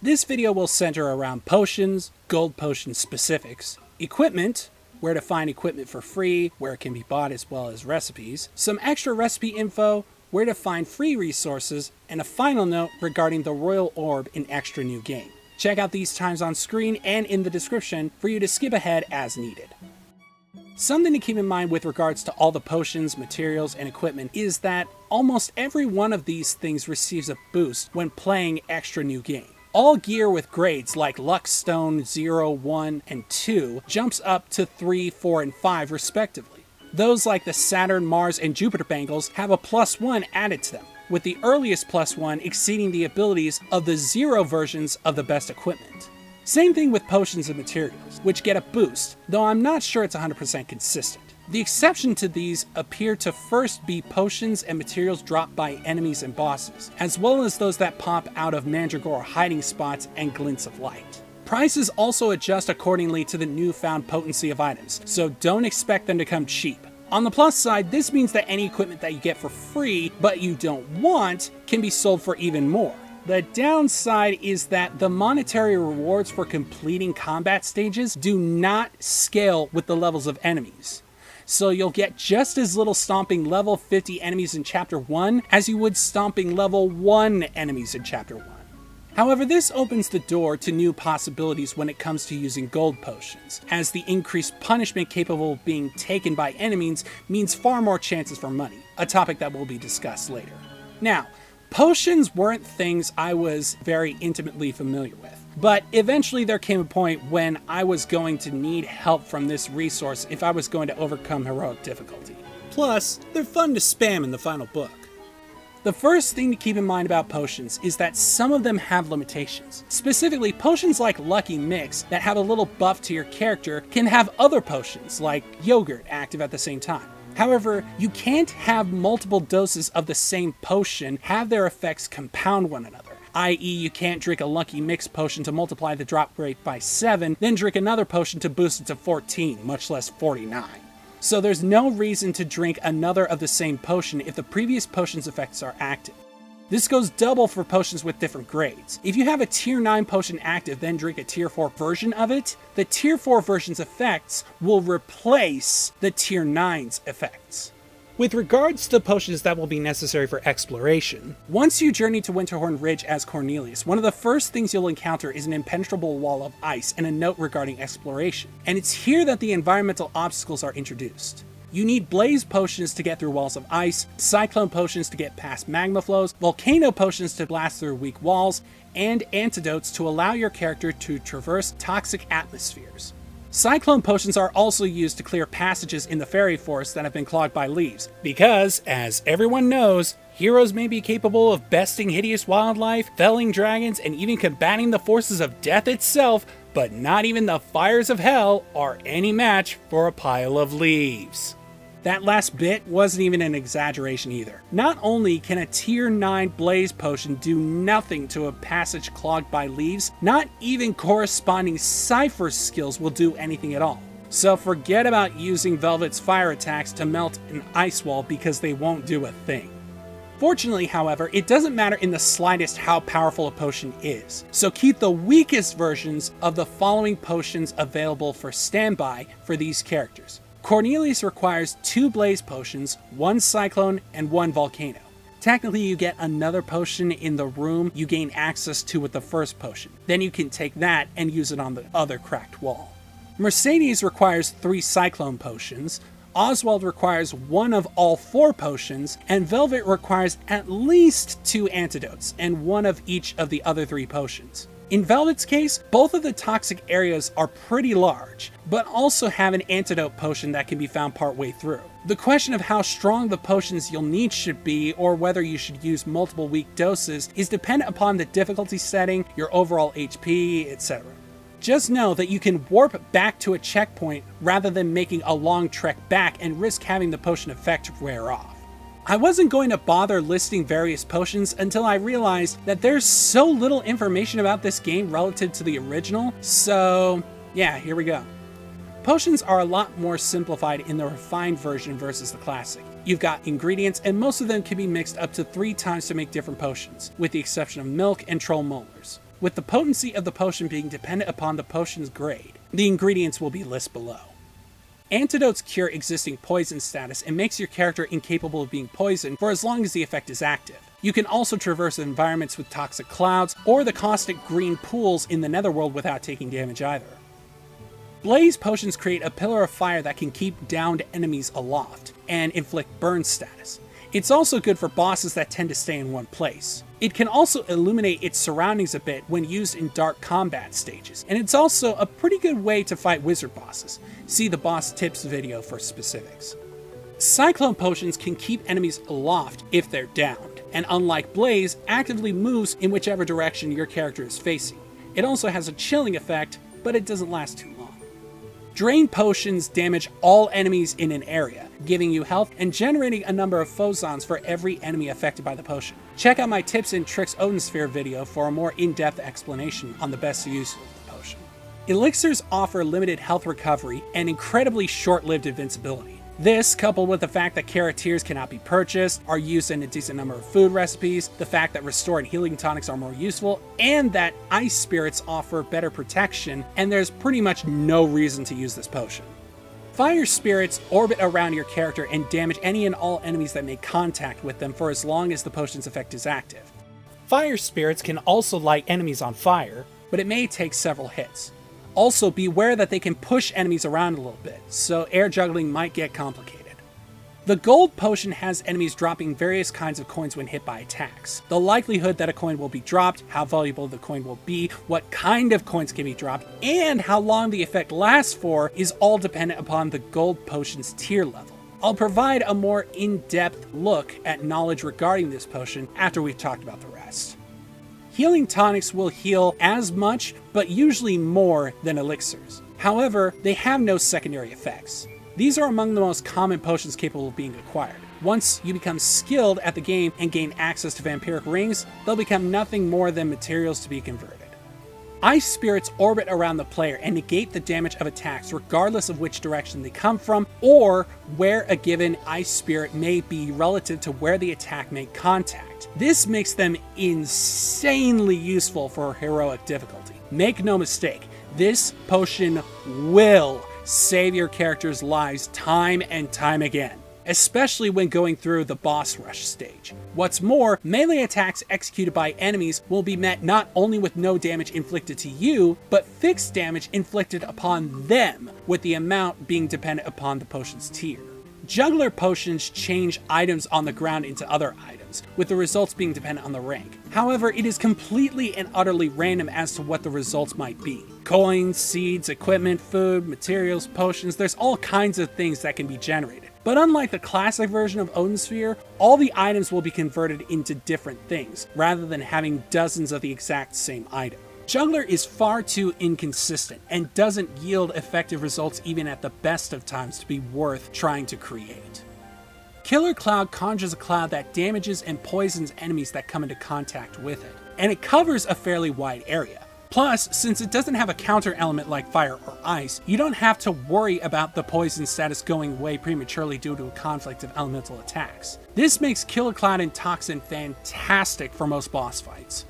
This video will center around potions, gold potion specifics, equipment, where to find equipment for free, where it can be bought, as well as recipes, some extra recipe info, where to find free resources, and a final note regarding the Royal Orb in Xtra New Game. Check out these times on screen and in the description for you to skip ahead as needed. Something to keep in mind with regards to all the potions, materials, and equipment is that almost every one of these things receives a boost when playing Xtra New Game. All gear with grades like Luck Stone 0, 1, and 2 jumps up to 3, 4, and 5 respectively. Those like the Saturn, Mars, and Jupiter bangles have a +1 added to them, with the earliest +1 exceeding the abilities of the 0 versions of the best equipment. Same thing with potions and materials, which get a boost, though I'm not sure it's 100% consistent. The exception to these appear to first be potions and materials dropped by enemies and bosses, as well as those that pop out of Mandragora hiding spots and glints of light. Prices also adjust accordingly to the newfound potency of items, so don't expect them to come cheap. On the plus side, this means that any equipment that you get for free, but you don't want, can be sold for even more. The downside is that the monetary rewards for completing combat stages do not scale with the levels of enemies. So you'll get just as little stomping level 50 enemies in Chapter 1 as you would stomping level 1 enemies in Chapter 1. However, this opens the door to new possibilities when it comes to using gold potions, as the increased punishment capable of being taken by enemies means far more chances for money, a topic that will be discussed later. Now, potions weren't things I was very intimately familiar with, but eventually there came a point when I was going to need help from this resource if I was going to overcome heroic difficulty. Plus, they're fun to spam in the final book. The first thing to keep in mind about potions is that some of them have limitations. Specifically, potions like Lucky Mix that have a little buff to your character can have other potions like yogurt active at the same time. However, you can't have multiple doses of the same potion have their effects compound one another, i.e. you can't drink a Lucky Mix potion to multiply the drop rate by 7, then drink another potion to boost it to 14, much less 49. So there's no reason to drink another of the same potion if the previous potion's effects are active. This goes double for potions with different grades. If you have a tier 9 potion active, then drink a tier 4 version of it, the tier 4 version's effects will replace the tier 9's effects. With regards to potions that will be necessary for exploration, once you journey to Winterhorn Ridge as Cornelius, one of the first things you'll encounter is an impenetrable wall of ice and a note regarding exploration. And it's here that the environmental obstacles are introduced. You need blaze potions to get through walls of ice, cyclone potions to get past magma flows, volcano potions to blast through weak walls, and antidotes to allow your character to traverse toxic atmospheres. Cyclone potions are also used to clear passages in the fairy forest that have been clogged by leaves, because, as everyone knows, heroes may be capable of besting hideous wildlife, felling dragons, and even combating the forces of death itself, but not even the fires of hell are any match for a pile of leaves. That last bit wasn't even an exaggeration either. Not only can a tier 9 blaze potion do nothing to a passage clogged by leaves, not even corresponding cipher skills will do anything at all. So forget about using Velvet's fire attacks to melt an ice wall because they won't do a thing. Fortunately, however, it doesn't matter in the slightest how powerful a potion is, so keep the weakest versions of the following potions available for standby for these characters. Cornelius requires 2 blaze potions, 1 cyclone, and 1 volcano. Technically, you get another potion in the room you gain access to with the first potion. Then you can take that and use it on the other cracked wall. Mercedes requires 3 cyclone potions, Oswald requires 1 of all 4 potions, and Velvet requires at least 2 antidotes, and 1 of each of the other 3 potions. In Velvet's case, both of the toxic areas are pretty large, but also have an antidote potion that can be found partway through. The question of how strong the potions you'll need should be, or whether you should use multiple weak doses, is dependent upon the difficulty setting, your overall HP, etc. Just know that you can warp back to a checkpoint rather than making a long trek back and risk having the potion effect wear off. I wasn't going to bother listing various potions until I realized that there's so little information about this game relative to the original, so yeah, here we go. Potions are a lot more simplified in the refined version versus the classic. You've got ingredients, and most of them can be mixed up to 3 times to make different potions, with the exception of milk and troll molars. with the potency of the potion being dependent upon the potion's grade. The ingredients will be listed below. Antidotes cure existing poison status and makes your character incapable of being poisoned for as long as the effect is active. You can also traverse environments with toxic clouds or the caustic green pools in the netherworld without taking damage either. Blaze potions create a pillar of fire that can keep downed enemies aloft and inflict burn status. It's also good for bosses that tend to stay in one place. It can also illuminate its surroundings a bit when used in dark combat stages, and it's also a pretty good way to fight wizard bosses. See the boss tips video for specifics. Cyclone potions can keep enemies aloft if they're downed, and unlike Blaze, actively moves in whichever direction your character is facing. It also has a chilling effect, but it doesn't last too long. Drain potions damage all enemies in an area, giving you health and generating a number of phosons for every enemy affected by the potion. Check out my tips and tricks Odin Sphere video for a more in-depth explanation on the best use of the potion. Elixirs offer limited health recovery and incredibly short-lived invincibility. This, coupled with the fact that characters cannot be purchased, are used in a decent number of food recipes, the fact that restore and healing tonics are more useful, and that ice spirits offer better protection, and there's pretty much no reason to use this potion. Fire spirits orbit around your character and damage any and all enemies that make contact with them for as long as the potion's effect is active. Fire spirits can also light enemies on fire, but it may take several hits. Also, beware that they can push enemies around a little bit, so air juggling might get complicated. The gold potion has enemies dropping various kinds of coins when hit by attacks. The likelihood that a coin will be dropped, how valuable the coin will be, what kind of coins can be dropped, and how long the effect lasts for is all dependent upon the gold potion's tier level. I'll provide a more in-depth look at knowledge regarding this potion after we've talked about the rest. Healing tonics will heal as much, but usually more than elixirs. However, they have no secondary effects. These are among the most common potions capable of being acquired. Once you become skilled at the game and gain access to vampiric rings, they'll become nothing more than materials to be converted. Ice spirits orbit around the player and negate the damage of attacks regardless of which direction they come from or where a given ice spirit may be relative to where the attack made contact. This makes them insanely useful for heroic difficulty. Make no mistake, this potion will save your character's lives time and time again, especially when going through the boss rush stage. What's more, melee attacks executed by enemies will be met not only with no damage inflicted to you, but fixed damage inflicted upon them, with the amount being dependent upon the potion's tier. Juggler potions change items on the ground into other items, with the results being dependent on the rank. However, it is completely and utterly random as to what the results might be. Coins, seeds, equipment, food, materials, potions, there's all kinds of things that can be generated. But unlike the classic version of Odin Sphere, all the items will be converted into different things, rather than having dozens of the exact same item. Juggler is far too inconsistent and doesn't yield effective results even at the best of times to be worth trying to create. Killer Cloud conjures a cloud that damages and poisons enemies that come into contact with it, and it covers a fairly wide area. Plus, since it doesn't have a counter element like fire or ice, you don't have to worry about the poison status going away prematurely due to a conflict of elemental attacks. This makes Killer Cloud and Toxin fantastic for most boss fights.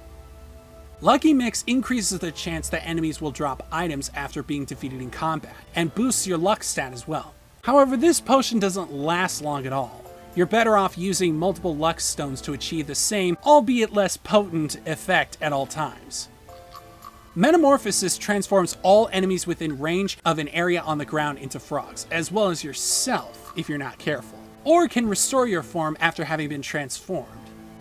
Lucky Mix increases the chance that enemies will drop items after being defeated in combat, and boosts your luck stat as well. However, this potion doesn't last long at all. You're better off using multiple luck stones to achieve the same, albeit less potent, effect at all times. Metamorphosis transforms all enemies within range of an area on the ground into frogs, as well as yourself if you're not careful, or can restore your form after having been transformed.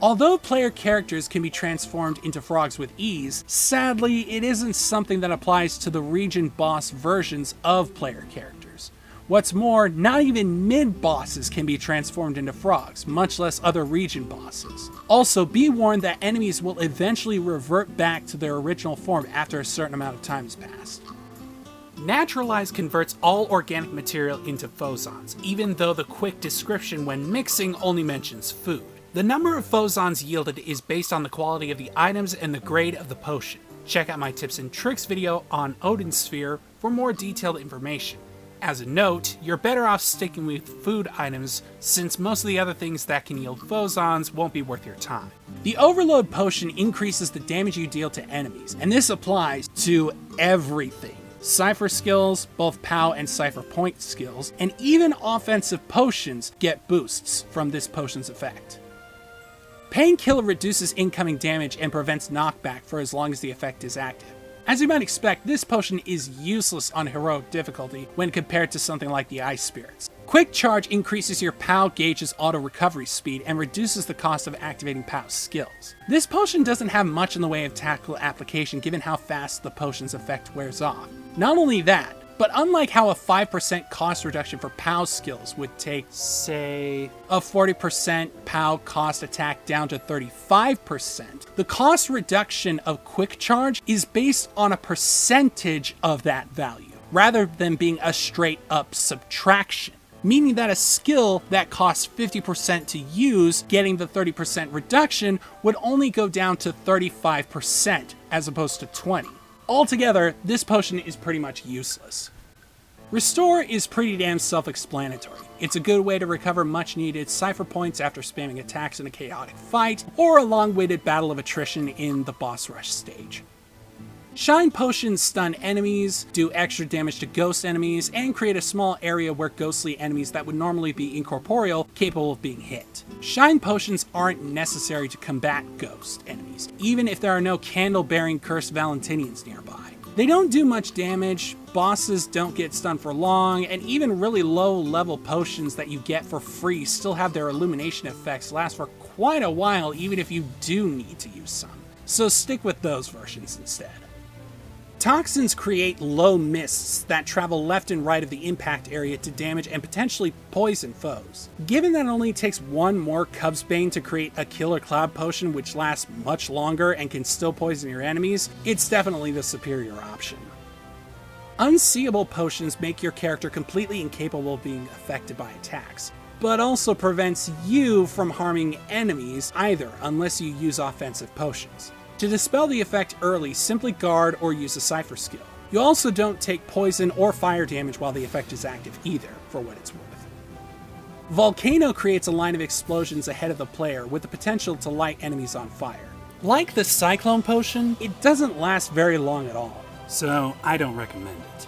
Although player characters can be transformed into frogs with ease, sadly it isn't something that applies to the region boss versions of player characters. What's more, not even mid-bosses can be transformed into frogs, much less other region bosses. Also, be warned that enemies will eventually revert back to their original form after a certain amount of time has passed. Naturalize converts all organic material into phosons, even though the quick description when mixing only mentions food. The number of phosons yielded is based on the quality of the items and the grade of the potion. Check out my tips and tricks video on Odin Sphere for more detailed information. As a note, you're better off sticking with food items since most of the other things that can yield phosons won't be worth your time. The Overload Potion increases the damage you deal to enemies, and this applies to everything. Cypher skills, both POW and Cypher point skills, and even offensive potions get boosts from this potion's effect. Painkiller reduces incoming damage and prevents knockback for as long as the effect is active. As you might expect, this potion is useless on heroic difficulty when compared to something like the Ice Spirits. Quick Charge increases your POW gauge's auto recovery speed and reduces the cost of activating POW skills. This potion doesn't have much in the way of tactical application given how fast the potion's effect wears off. Not only that, but unlike how a 5% cost reduction for POW skills would take, say, a 40% POW cost attack down to 35%, the cost reduction of Quick Charge is based on a percentage of that value, rather than being a straight up subtraction. Meaning that a skill that costs 50% to use, getting the 30% reduction, would only go down to 35% as opposed to 20%. Altogether, this potion is pretty much useless. Restore is pretty damn self-explanatory. It's a good way to recover much-needed Cypher points after spamming attacks in a chaotic fight, or a long-waited battle of attrition in the boss rush stage. Shine potions stun enemies, do extra damage to ghost enemies, and create a small area where ghostly enemies that would normally be incorporeal capable of being hit. Shine potions aren't necessary to combat ghost enemies, even if there are no candle-bearing cursed Valentinians nearby. They don't do much damage, bosses don't get stunned for long, and even really low-level potions that you get for free still have their illumination effects last for quite a while even if you do need to use some. So stick with those versions instead. Toxins create low mists that travel left and right of the impact area to damage and potentially poison foes. Given that it only takes one more Cub's Bane to create a Killer Cloud potion which lasts much longer and can still poison your enemies, it's definitely the superior option. Unseeable potions make your character completely incapable of being affected by attacks, but also prevents you from harming enemies either unless you use offensive potions. To dispel the effect early, simply guard or use a Cypher skill. You also don't take poison or fire damage while the effect is active either, for what it's worth. Volcano creates a line of explosions ahead of the player with the potential to light enemies on fire. Like the Cyclone potion, it doesn't last very long at all, so I don't recommend it.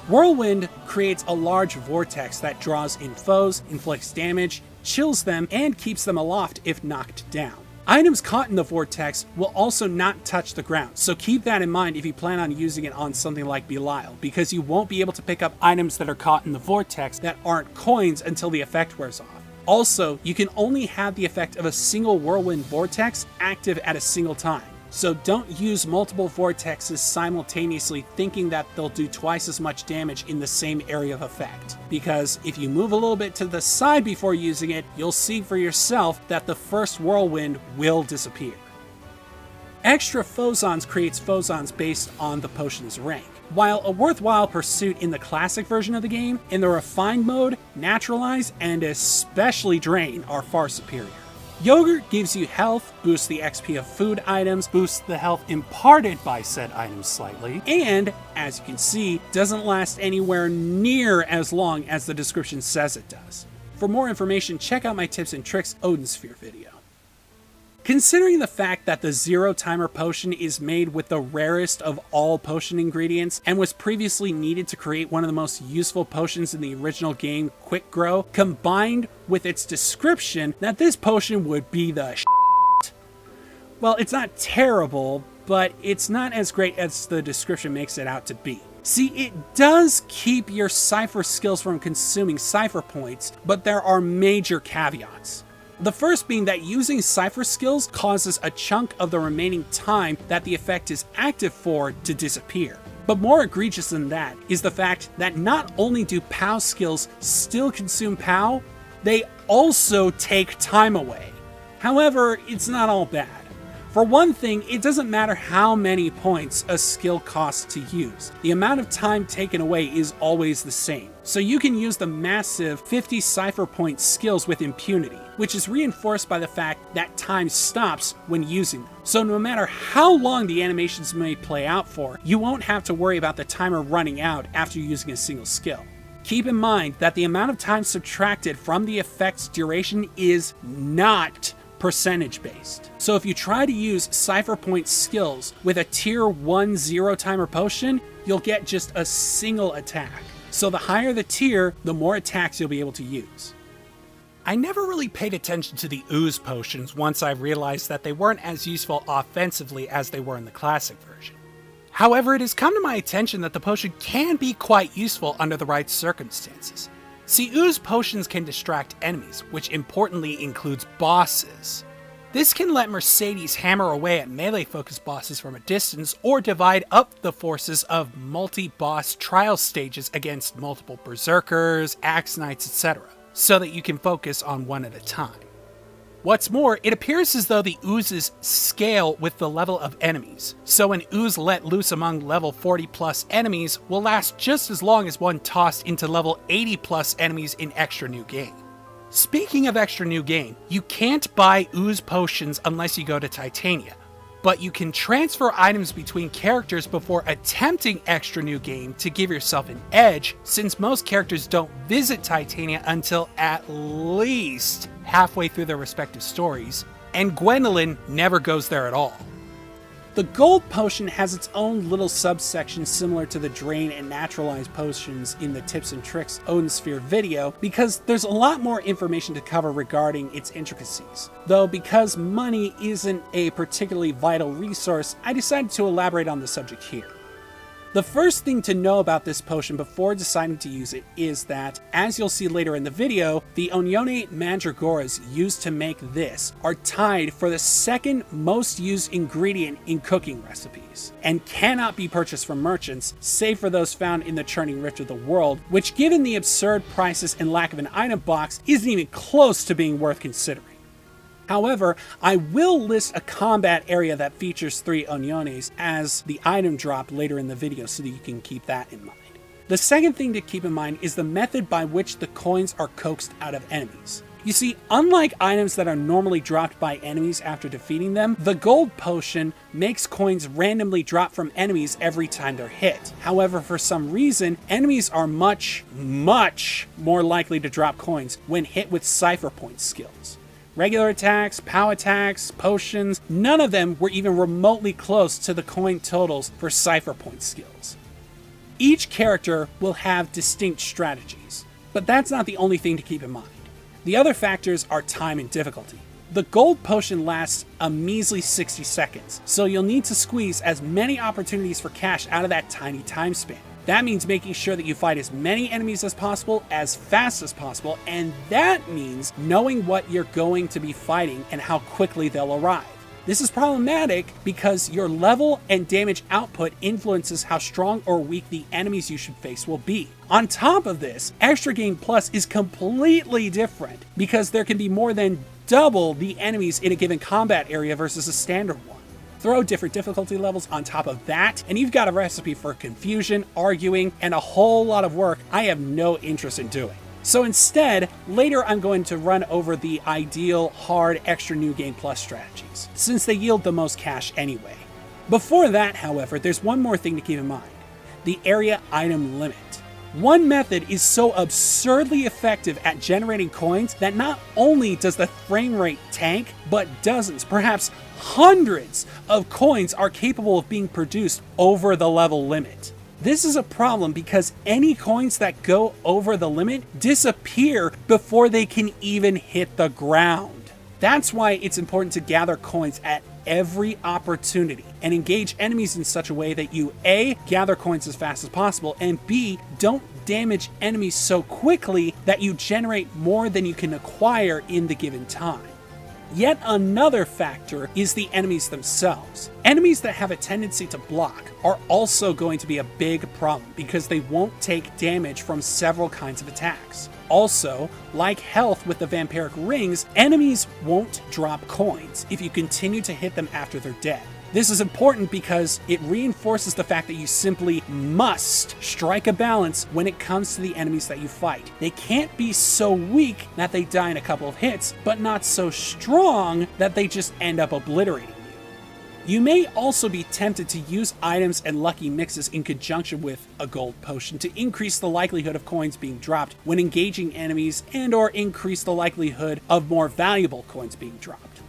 Whirlwind creates a large vortex that draws in foes, inflicts damage, chills them, and keeps them aloft if knocked down. Items caught in the vortex will also not touch the ground, so keep that in mind if you plan on using it on something like Belial, because you won't be able to pick up items that are caught in the vortex that aren't coins until the effect wears off. Also, you can only have the effect of a single whirlwind vortex active at a single time, so don't use multiple vortexes simultaneously thinking that they'll do twice as much damage in the same area of effect. Because if you move a little bit to the side before using it, you'll see for yourself that the first whirlwind will disappear. Xtra Phozons creates Phozons based on the potion's rank. While a worthwhile pursuit in the classic version of the game, in the refined mode, Naturalize and especially Drain are far superior. Yogurt gives you health, boosts the XP of food items, boosts the health imparted by said items slightly, and, as you can see, doesn't last anywhere near as long as the description says it does. For more information, check out my tips and tricks Odin Sphere video. Considering the fact that the Zero Timer potion is made with the rarest of all potion ingredients and was previously needed to create one of the most useful potions in the original game, Quick Grow, combined with its description that this potion would be the shit. Well, it's not terrible, but it's not as great as the description makes it out to be. See, it does keep your Cypher skills from consuming Cypher points, but there are major caveats. The first being that using Cypher skills causes a chunk of the remaining time that the effect is active for to disappear. But more egregious than that is the fact that not only do POW skills still consume POW, they also take time away. However, it's not all bad. For one thing, it doesn't matter how many points a skill costs to use. The amount of time taken away is always the same. So you can use the massive 50 Cypher point skills with impunity, which is reinforced by the fact that time stops when using them. So no matter how long the animations may play out for, you won't have to worry about the timer running out after using a single skill. Keep in mind that the amount of time subtracted from the effect's duration is not percentage based. So if you try to use Cypher Point skills with a tier 1 0 timer potion, you'll get just a single attack. So the higher the tier, the more attacks you'll be able to use. I never really paid attention to the Ooze potions once I realized that they weren't as useful offensively as they were in the classic version. However, it has come to my attention that the potion can be quite useful under the right circumstances. See, Ooze potions can distract enemies, which importantly includes bosses. This can let Mercedes hammer away at melee-focused bosses from a distance, or divide up the forces of multi-boss trial stages against multiple berserkers, axe knights, etc., so that you can focus on one at a time. What's more, it appears as though the Oozes scale with the level of enemies, so an Ooze let loose among level 40 plus enemies will last just as long as one tossed into level 80 plus enemies in Xtra New Game. Speaking of Xtra New Game, you can't buy Ooze potions unless you go to Titania, but you can transfer items between characters before attempting Xtra New Game to give yourself an edge, since most characters don't visit Titania until at least halfway through their respective stories, and Gwendolyn never goes there at all. The gold potion has its own little subsection similar to the drain and naturalize potions in the tips and tricks Odin Sphere video, because there's a lot more information to cover regarding its intricacies. Though because money isn't a particularly vital resource, I decided to elaborate on the subject here. The first thing to know about this potion before deciding to use it is that, as you'll see later in the video, the Onione Mandragoras used to make this are tied for the second most used ingredient in cooking recipes, and cannot be purchased from merchants, save for those found in the Churning Rift of the World, which given the absurd prices and lack of an item box, isn't even close to being worth considering. However, I will list a combat area that features 3 Oniones as the item drop later in the video so that you can keep that in mind. The second thing to keep in mind is the method by which the coins are coaxed out of enemies. You see, unlike items that are normally dropped by enemies after defeating them, the gold potion makes coins randomly drop from enemies every time they're hit. However, for some reason, enemies are much more likely to drop coins when hit with Cypher Point skills. Regular attacks, POW attacks, potions, none of them were even remotely close to the coin totals for Cypher Point skills. Each character will have distinct strategies, but that's not the only thing to keep in mind. The other factors are time and difficulty. The gold potion lasts a measly 60 seconds, so you'll need to squeeze as many opportunities for cash out of that tiny time span. That means making sure that you fight as many enemies as possible, as fast as possible, and that means knowing what you're going to be fighting and how quickly they'll arrive. This is problematic because your level and damage output influences how strong or weak the enemies you should face will be. On top of this, Xtra Game Plus is completely different because there can be more than double the enemies in a given combat area versus a standard one. Throw different difficulty levels on top of that, and you've got a recipe for confusion, arguing, and a whole lot of work I have no interest in doing. So instead, later I'm going to run over the ideal hard Xtra New Game Plus strategies, since they yield the most cash anyway. Before that, however, there's one more thing to keep in mind: the area item limit. One method is so absurdly effective at generating coins that not only does the frame rate tank, but dozens, perhaps hundreds of coins are capable of being produced over the level limit. This is a problem because any coins that go over the limit disappear before they can even hit the ground. That's why it's important to gather coins at every opportunity and engage enemies in such a way that you A, gather coins as fast as possible, and B, don't damage enemies so quickly that you generate more than you can acquire in the given time. Yet another factor is the enemies themselves. Enemies that have a tendency to block are also going to be a big problem because they won't take damage from several kinds of attacks. Also, like health with the vampiric rings, enemies won't drop coins if you continue to hit them after they're dead. This is important because it reinforces the fact that you simply must strike a balance when it comes to the enemies that you fight. They can't be so weak that they die in a couple of hits, but not so strong that they just end up obliterating you. You may also be tempted to use items and lucky mixes in conjunction with a gold potion to increase the likelihood of coins being dropped when engaging enemies and/or increase the likelihood of more valuable coins being dropped.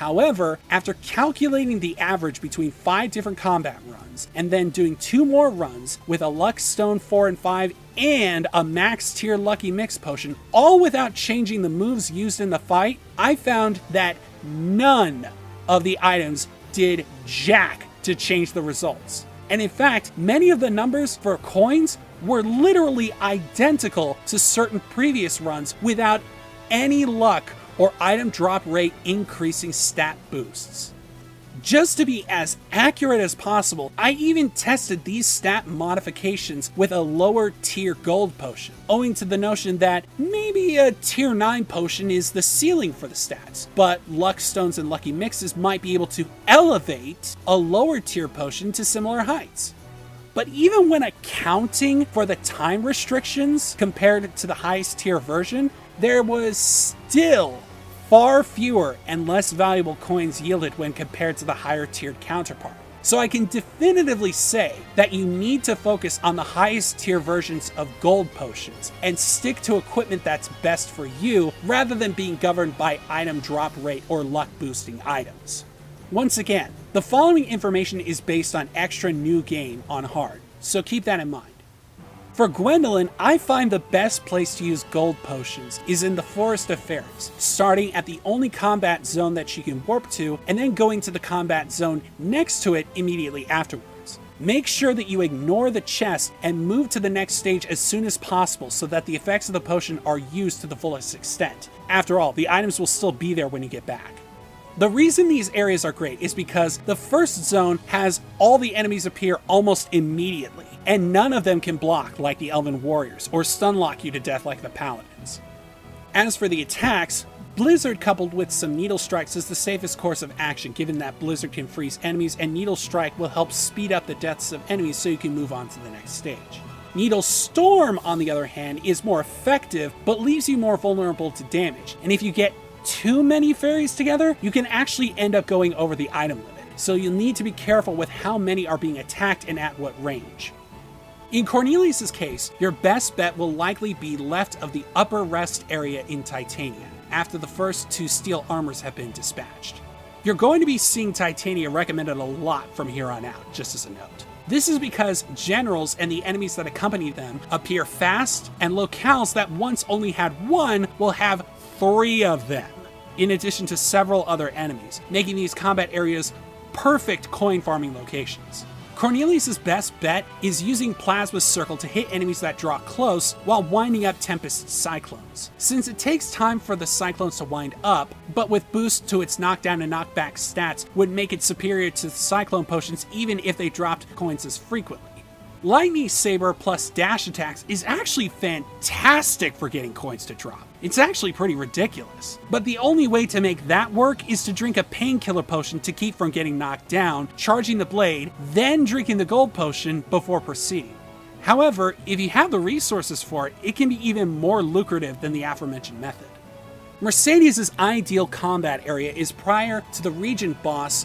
However, after calculating the average between 5 different combat runs, and then doing 2 more runs with a Luck Stone 4 and 5 and a max tier Lucky Mix potion, all without changing the moves used in the fight, I found that none of the items did jack to change the results. And in fact, many of the numbers for coins were literally identical to certain previous runs without any luck or item drop rate increasing stat boosts. Just to be as accurate as possible, I even tested these stat modifications with a lower tier gold potion, owing to the notion that maybe a tier 9 potion is the ceiling for the stats, but luck stones and lucky mixes might be able to elevate a lower tier potion to similar heights. But even when accounting for the time restrictions compared to the highest tier version, there was still far fewer and less valuable coins yielded when compared to the higher tiered counterpart. So I can definitively say that you need to focus on the highest tier versions of gold potions and stick to equipment that's best for you rather than being governed by item drop rate or luck boosting items. Once again, the following information is based on Xtra New Game on hard, so keep that in mind. For Gwendolyn, I find the best place to use gold potions is in the Forest of Fairies, starting at the only combat zone that she can warp to, and then going to the combat zone next to it immediately afterwards. Make sure that you ignore the chest and move to the next stage as soon as possible so that the effects of the potion are used to the fullest extent. After all, the items will still be there when you get back. The reason these areas are great is because the first zone has all the enemies appear almost immediately, and none of them can block like the Elven Warriors, or stun lock you to death like the Paladins. As for the attacks, Blizzard coupled with some Needle Strikes is the safest course of action, given that Blizzard can freeze enemies and Needle Strike will help speed up the deaths of enemies so you can move on to the next stage. Needle Storm, on the other hand, is more effective, but leaves you more vulnerable to damage, and if you get too many fairies together, you can actually end up going over the item limit, so you'll need to be careful with how many are being attacked and at what range. In Cornelius' case, your best bet will likely be left of the upper rest area in Titania, after the first 2 steel armors have been dispatched. You're going to be seeing Titania recommended a lot from here on out, just as a note. This is because generals and the enemies that accompany them appear fast, and locales that once only had 1 will have 3 of them, in addition to several other enemies, making these combat areas perfect coin farming locations. Cornelius' best bet is using Plasma Circle to hit enemies that draw close while winding up Tempest Cyclones. Since it takes time for the Cyclones to wind up, but with boost to its knockdown and knockback stats would make it superior to the Cyclone potions even if they dropped coins as frequently. Lightning Saber plus dash attacks is actually fantastic for getting coins to drop. It's actually pretty ridiculous. But the only way to make that work is to drink a painkiller potion to keep from getting knocked down, charging the blade, then drinking the gold potion before proceeding. However, if you have the resources for it, it can be even more lucrative than the aforementioned method. Mercedes' ideal combat area is prior to the Regent boss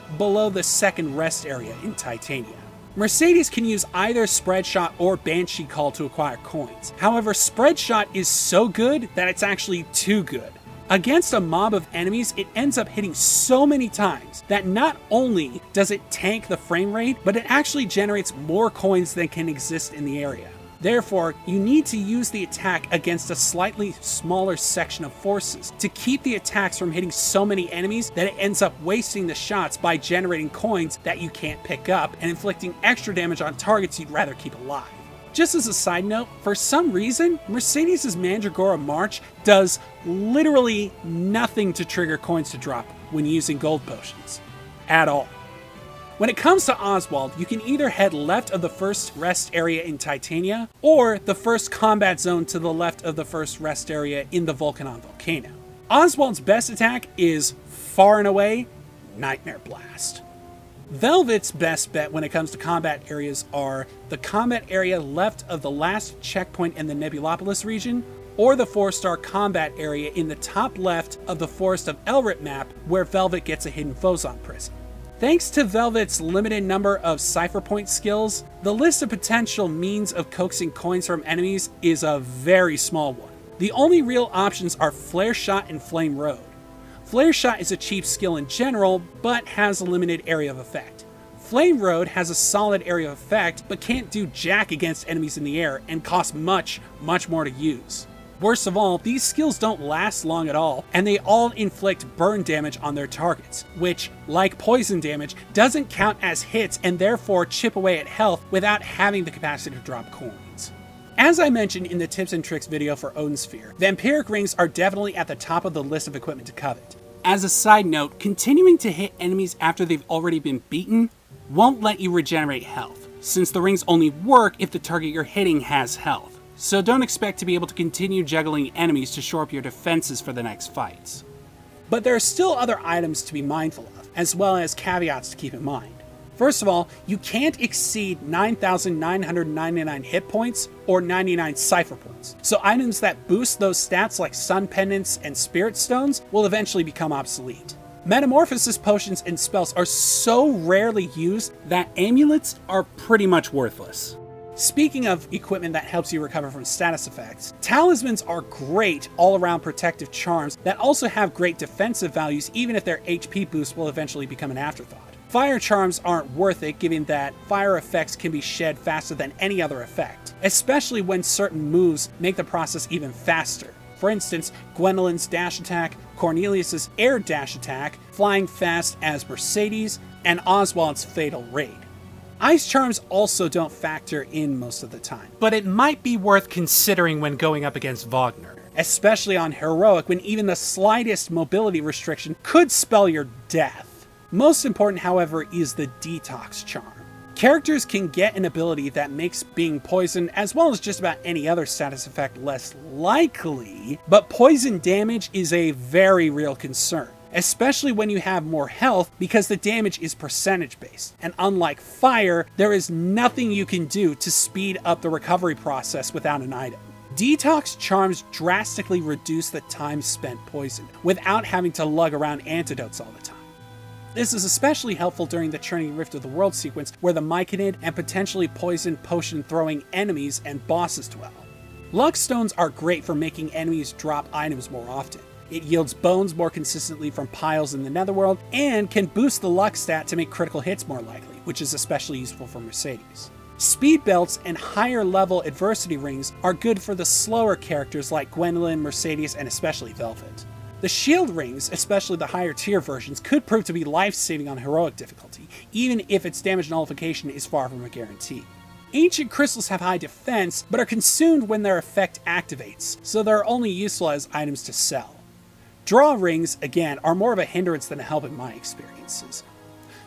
/ below the second rest area in Titania. Mercedes can use either Spread Shot or Banshee Call to acquire coins. However, Spread Shot is so good that it's actually too good. Against a mob of enemies, it ends up hitting so many times that not only does it tank the frame rate, but it actually generates more coins than can exist in the area. Therefore, you need to use the attack against a slightly smaller section of forces to keep the attacks from hitting so many enemies that it ends up wasting the shots by generating coins that you can't pick up and inflicting extra damage on targets you'd rather keep alive. Just as a side note, for some reason, Mercedes' Mandragora March does literally nothing to trigger coins to drop when using gold potions. At all. When it comes to Oswald, you can either head left of the first rest area in Titania, or the first combat zone to the left of the first rest area in the Vulcanon Volcano. Oswald's best attack is, far and away, Nightmare Blast. Velvet's best bet when it comes to combat areas are the combat area left of the last checkpoint in the Nebulopolis region, or the 4-star combat area in the top left of the Forest of Elrit map where Velvet gets a hidden Phozon prison. Thanks to Velvet's limited number of cipher point skills, the list of potential means of coaxing coins from enemies is a very small one. The only real options are Flare Shot and Flame Road. Flare Shot is a cheap skill in general, but has a limited area of effect. Flame Road has a solid area of effect, but can't do jack against enemies in the air and costs much more to use. Worst of all, these skills don't last long at all, and they all inflict burn damage on their targets, which, like poison damage, doesn't count as hits and therefore chip away at health without having the capacity to drop coins. As I mentioned in the tips and tricks video for Odin Sphere, Vampiric Rings are definitely at the top of the list of equipment to covet. As a side note, continuing to hit enemies after they've already been beaten won't let you regenerate health, since the rings only work if the target you're hitting has health. So don't expect to be able to continue juggling enemies to shore up your defenses for the next fights. But there are still other items to be mindful of, as well as caveats to keep in mind. First of all, you can't exceed 9,999 hit points or 99 cipher points, so items that boost those stats like Sun Pendants and Spirit Stones will eventually become obsolete. Metamorphosis potions and spells are so rarely used that amulets are pretty much worthless. Speaking of equipment that helps you recover from status effects, talismans are great all-around protective charms that also have great defensive values even if their HP boost will eventually become an afterthought. Fire charms aren't worth it given that fire effects can be shed faster than any other effect, especially when certain moves make the process even faster. For instance, Gwendolyn's dash attack, Cornelius's air dash attack, flying fast as Mercedes, and Oswald's fatal raid. Ice charms also don't factor in most of the time, but it might be worth considering when going up against Wagner, especially on heroic when even the slightest mobility restriction could spell your death. Most important, however, is the detox charm. Characters can get an ability that makes being poisoned, as well as just about any other status effect, less likely, but poison damage is a very real concern, especially when you have more health because the damage is percentage based, and unlike fire, there is nothing you can do to speed up the recovery process without an item. Detox charms drastically reduce the time spent poisoned, without having to lug around antidotes all the time. This is especially helpful during the Churning Rift of the World sequence where the Myconid and potentially poison potion throwing enemies and bosses dwell. Luck Stones are great for making enemies drop items more often. It yields bones more consistently from piles in the Netherworld and can boost the luck stat to make critical hits more likely, which is especially useful for Mercedes. Speed belts and higher level adversity rings are good for the slower characters like Gwendolyn, Mercedes, and especially Velvet. The shield rings, especially the higher tier versions, could prove to be life-saving on heroic difficulty, even if its damage nullification is far from a guarantee. Ancient crystals have high defense, but are consumed when their effect activates, so they're only useful as items to sell. Draw rings, again, are more of a hindrance than a help in my experiences.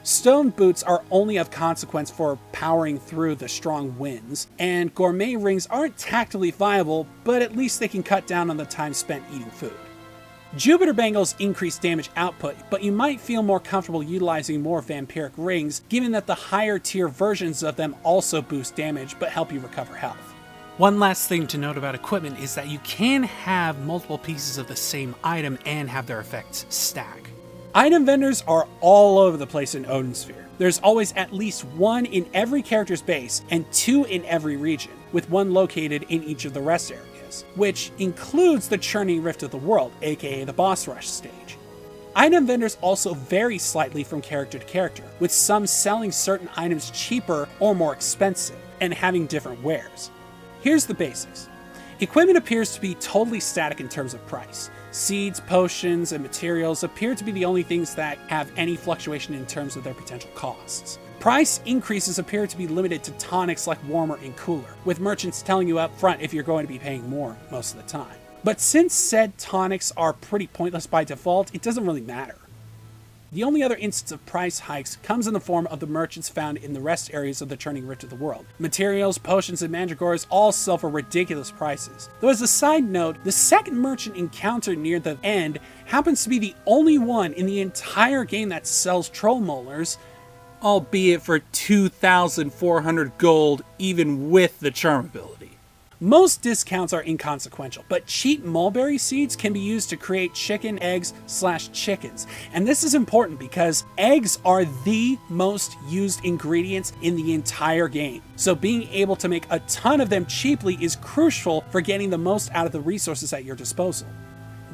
Stone boots are only of consequence for powering through the strong winds, and gourmet rings aren't tactically viable, but at least they can cut down on the time spent eating food. Jupiter Bangles increase damage output, but you might feel more comfortable utilizing more Vampiric Rings, given that the higher tier versions of them also boost damage but help you recover health. One last thing to note about equipment is that you can have multiple pieces of the same item and have their effects stack. Item vendors are all over the place in Odin Sphere. There's always at least one in every character's base and two in every region, with one located in each of the rest areas, which includes the Churning Rift of the World, aka the boss rush stage. Item vendors also vary slightly from character to character, with some selling certain items cheaper or more expensive, and having different wares. Here's the basics. Equipment appears to be totally static in terms of price. Seeds, potions, and materials appear to be the only things that have any fluctuation in terms of their potential costs. Price increases appear to be limited to tonics like warmer and cooler, with merchants telling you up front if you're going to be paying more most of the time. But since said tonics are pretty pointless by default, it doesn't really matter. The only other instance of price hikes comes in the form of the merchants found in the rest areas of the Churning Rift of the World. Materials, potions, and mandragores all sell for ridiculous prices. Though as a side note, the second merchant encountered near the end happens to be the only one in the entire game that sells troll molars, albeit for 2,400 gold even with the charm ability. Most discounts are inconsequential, but cheap mulberry seeds can be used to create chicken eggs/chickens. And this is important because eggs are the most used ingredients in the entire game. So being able to make a ton of them cheaply is crucial for getting the most out of the resources at your disposal.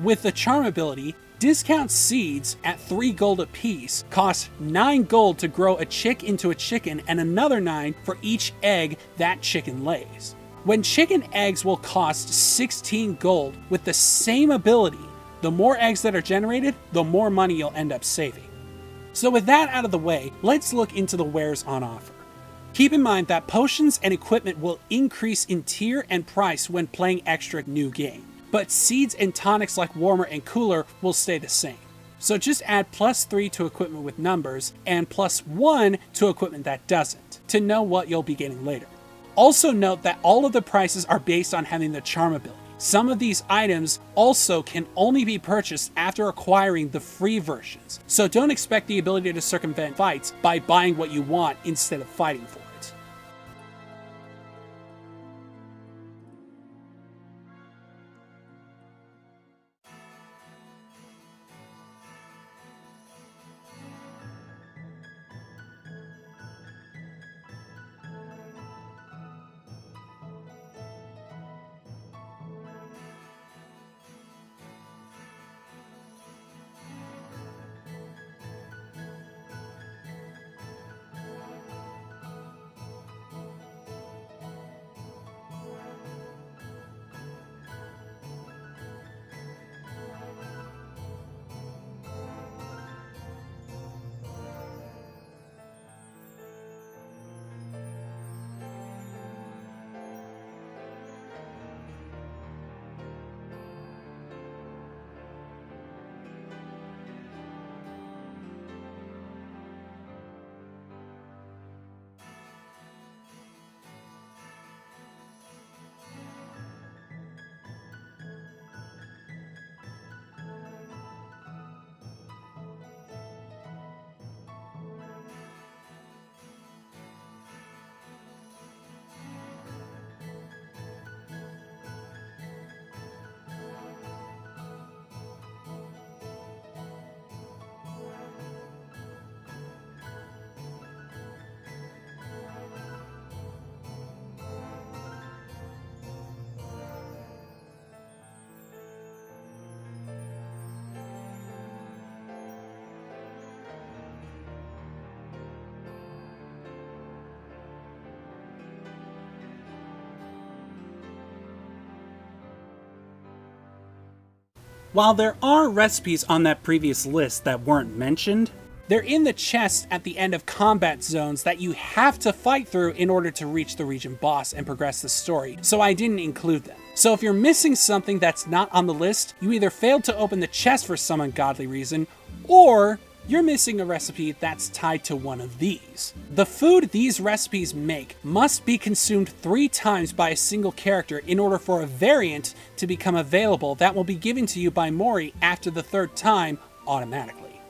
With the charm ability, Discount seeds at 3 gold apiece cost 9 gold to grow a chick into a chicken and another 9 for each egg that chicken lays. When chicken eggs will cost 16 gold with the same ability, the more eggs that are generated, the more money you'll end up saving. So with that out of the way, let's look into the wares on offer. Keep in mind that potions and equipment will increase in tier and price when playing Xtra New Game, but seeds and tonics like Warmer and Cooler will stay the same. So just add +3 to equipment with numbers and +1 to equipment that doesn't, to know what you'll be getting later. Also note that all of the prices are based on having the charm ability. Some of these items also can only be purchased after acquiring the free versions, so don't expect the ability to circumvent fights by buying what you want instead of fighting for it. While there are recipes on that previous list that weren't mentioned, they're in the chest at the end of combat zones that you have to fight through in order to reach the region boss and progress the story, so I didn't include them. So if you're missing something that's not on the list, you either failed to open the chest for some ungodly reason, or you're missing a recipe that's tied to one of these. The food these recipes make must be consumed 3 times by a single character in order for a variant to become available that will be given to you by Mori after the 3rd time automatically.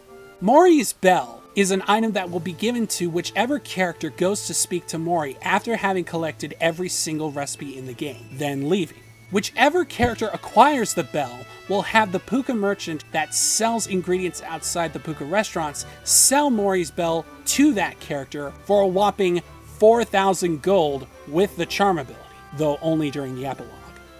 Mori's Bell is an item that will be given to whichever character goes to speak to Mori after having collected every single recipe in the game, then leaving. Whichever character acquires the bell will have the puka merchant that sells ingredients outside the puka restaurants sell Mori's bell to that character for a whopping 4,000 gold with the charm ability, though only during the epilogue.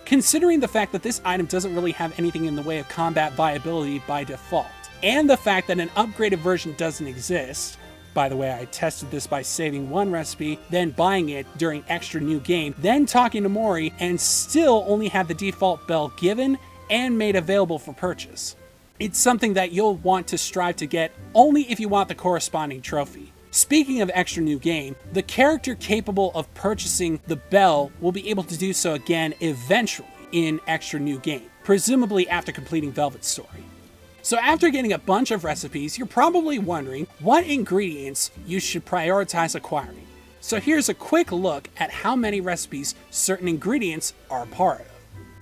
Considering the fact that this item doesn't really have anything in the way of combat viability by default, and the fact that an upgraded version doesn't exist, by the way, I tested this by saving one recipe, then buying it during Xtra New Game, then talking to Mori, and still only have the default bell given and made available for purchase. It's something that you'll want to strive to get only if you want the corresponding trophy. Speaking of Xtra New Game, the character capable of purchasing the bell will be able to do so again eventually in Xtra New Game, presumably after completing Velvet's story. So after getting a bunch of recipes, you're probably wondering what ingredients you should prioritize acquiring. So here's a quick look at how many recipes certain ingredients are a part of.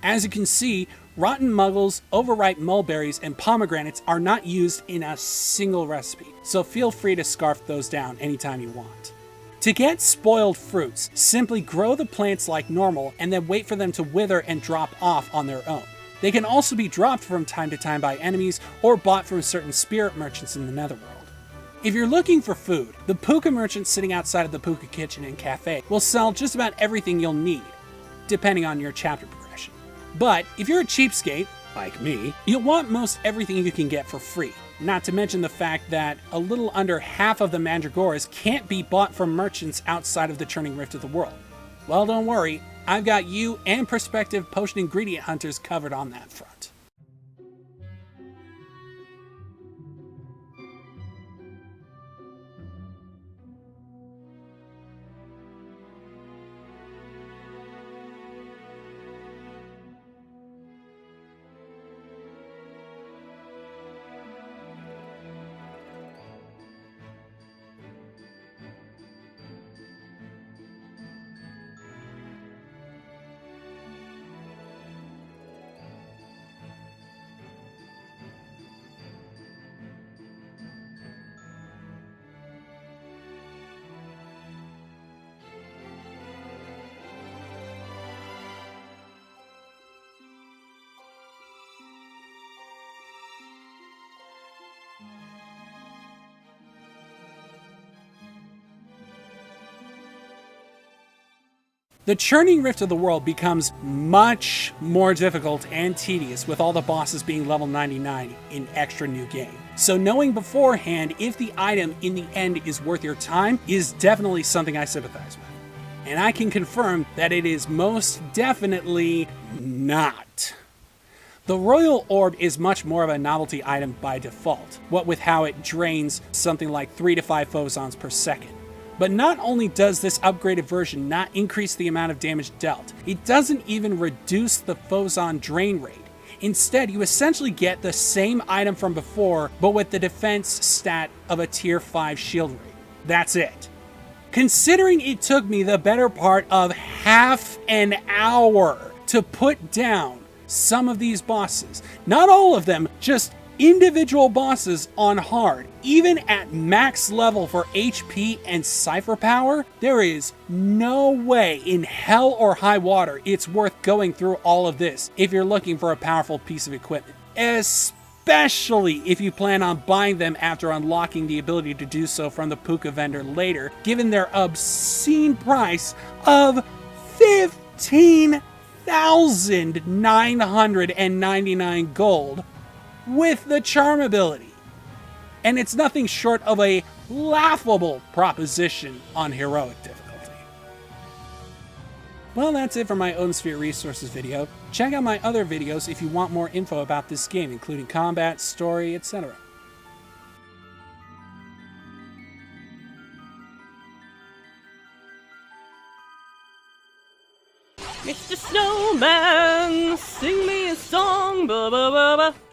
As you can see, rotten muggles, overripe mulberries, and pomegranates are not used in a single recipe, so feel free to scarf those down anytime you want. To get spoiled fruits, simply grow the plants like normal and then wait for them to wither and drop off on their own. They can also be dropped from time to time by enemies or bought from certain spirit merchants in the netherworld. If you're looking for food, the puka merchant sitting outside of the puka kitchen and cafe will sell just about everything you'll need, depending on your chapter progression. But if you're a cheapskate, like me, you'll want most everything you can get for free. Not to mention the fact that a little under half of the mandragoras can't be bought from merchants outside of the Churning Rift of the World. Well, don't worry, I've got you and prospective potion ingredient hunters covered on that front. The Churning Rift of the World becomes much more difficult and tedious with all the bosses being level 99 in Xtra New Game. So knowing beforehand if the item in the end is worth your time is definitely something I sympathize with. And I can confirm that it is most definitely not. The Royal Orb is much more of a novelty item by default, what with how it drains something like 3 to 5 phosons per second. But not only does this upgraded version not increase the amount of damage dealt, it doesn't even reduce the phoson drain rate. Instead, you essentially get the same item from before, but with the defense stat of a tier 5 shield rate. That's it. Considering it took me the better part of half an hour to put down some of these bosses, not all of them, just individual bosses on hard, even at max level for HP and cipher power, there is no way in hell or high water it's worth going through all of this if you're looking for a powerful piece of equipment. Especially if you plan on buying them after unlocking the ability to do so from the Puka vendor later, given their obscene price of 15,999 gold with the charm ability. And it's nothing short of a laughable proposition on heroic difficulty. Well, that's it for my Odin Sphere Resources video. Check out my other videos if you want more info about this game, including combat, story, etc. Mr. Snowman, sing me a song, ba ba ba ba.